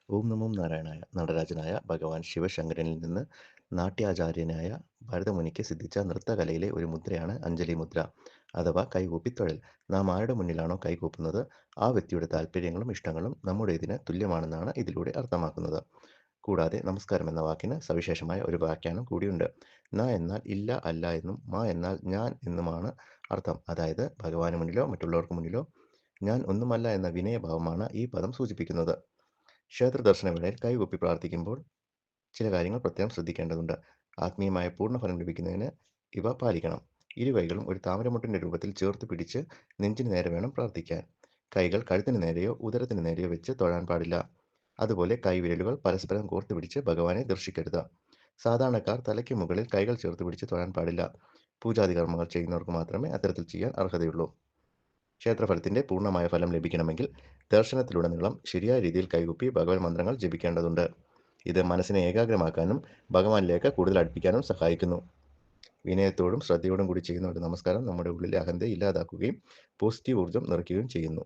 ഓം നമോ നാരായണായ നടരാജനായ ഭഗവാൻ ശിവശങ്കരനിൽ നിന്ന് നാട്യാചാര്യനായ ഭരതമുനിക്ക് സിദ്ധിച്ച നൃത്തകലയിലെ ഒരു മുദ്രയാണ് അഞ്ജലി മുദ്ര അഥവാ കൈകൂപ്പിത്തൊഴൽ. നാം ആരുടെ മുന്നിലാണോ കൈകൂപ്പുന്നത് ആ വ്യക്തിയുടെ താല്പര്യങ്ങളും ഇഷ്ടങ്ങളും നമ്മുടേതിന് തുല്യമാണെന്നാണ് ഇതിലൂടെ അർത്ഥമാക്കുന്നത്. കൂടാതെ നമസ്കാരം എന്ന വാക്കിന് സവിശേഷമായ ഒരു വ്യാഖ്യാനം കൂടിയുണ്ട്. ന എന്നാൽ ഇല്ല അല്ല എന്നും മാ എന്നാൽ ഞാൻ എന്നുമാണ് അർത്ഥം. അതായത് ഭഗവാന് മുന്നിലോ മറ്റുള്ളവർക്ക് മുന്നിലോ ഞാൻ ഒന്നുമല്ല എന്ന വിനയഭാവമാണ് ഈ പദം സൂചിപ്പിക്കുന്നത്. ക്ഷേത്ര ദർശനവേളയിൽ കൈകൂപ്പി പ്രാർത്ഥിക്കുമ്പോൾ ചില കാര്യങ്ങൾ പ്രത്യേകം ശ്രദ്ധിക്കേണ്ടതുണ്ട്. ആത്മീയമായ പൂർണ്ണഫലം ലഭിക്കുന്നതിന് ഇവ പാലിക്കണം. ഇരുകൈകളും ഒരു താമരമുട്ടിന്റെ രൂപത്തിൽ ചേർത്ത് പിടിച്ച് നെഞ്ചിന് നേരെ വേണം പ്രാർത്ഥിക്കാൻ. കൈകൾ കഴുത്തിന് നേരെയോ ഉദരത്തിന് നേരെയോ വെച്ച് തൊഴാൻ പാടില്ല. അതുപോലെ കൈവിരലുകൾ പരസ്പരം കോർത്ത് പിടിച്ച് ഭഗവാനെ ദർശിക്കരുത്. സാധാരണക്കാർ തലയ്ക്ക് മുകളിൽ കൈകൾ ചേർത്ത് പിടിച്ച് തൊഴാൻ പാടില്ല. പൂജാതി കർമ്മങ്ങൾ ചെയ്യുന്നവർക്ക് മാത്രമേ അത്തരത്തിൽ ചെയ്യാൻ അർഹതയുള്ളൂ. ക്ഷേത്രഫലത്തിന്റെ പൂർണ്ണമായ ഫലം ലഭിക്കണമെങ്കിൽ ദർശനത്തിലുടനീളം ശരിയായ രീതിയിൽ കൈകൂപ്പി ഭഗവത് മന്ത്രങ്ങൾ ജപിക്കേണ്ടതുണ്ട്. ഇത് മനസ്സിനെ ഏകാഗ്രമാക്കാനും ഭഗവാനിലേക്ക് കൂടുതൽ അടുപ്പിക്കാനും സഹായിക്കുന്നു. വിനയത്തോടും ശ്രദ്ധയോടും കൂടി ചെയ്യുന്ന ഒരു നമസ്കാരം നമ്മുടെ ഉള്ളിലെ അഹന്തയെ ഇല്ലാതാക്കുകയും പോസിറ്റീവ് ഊർജ്ജം നിറയ്ക്കുകയും ചെയ്യുന്നു.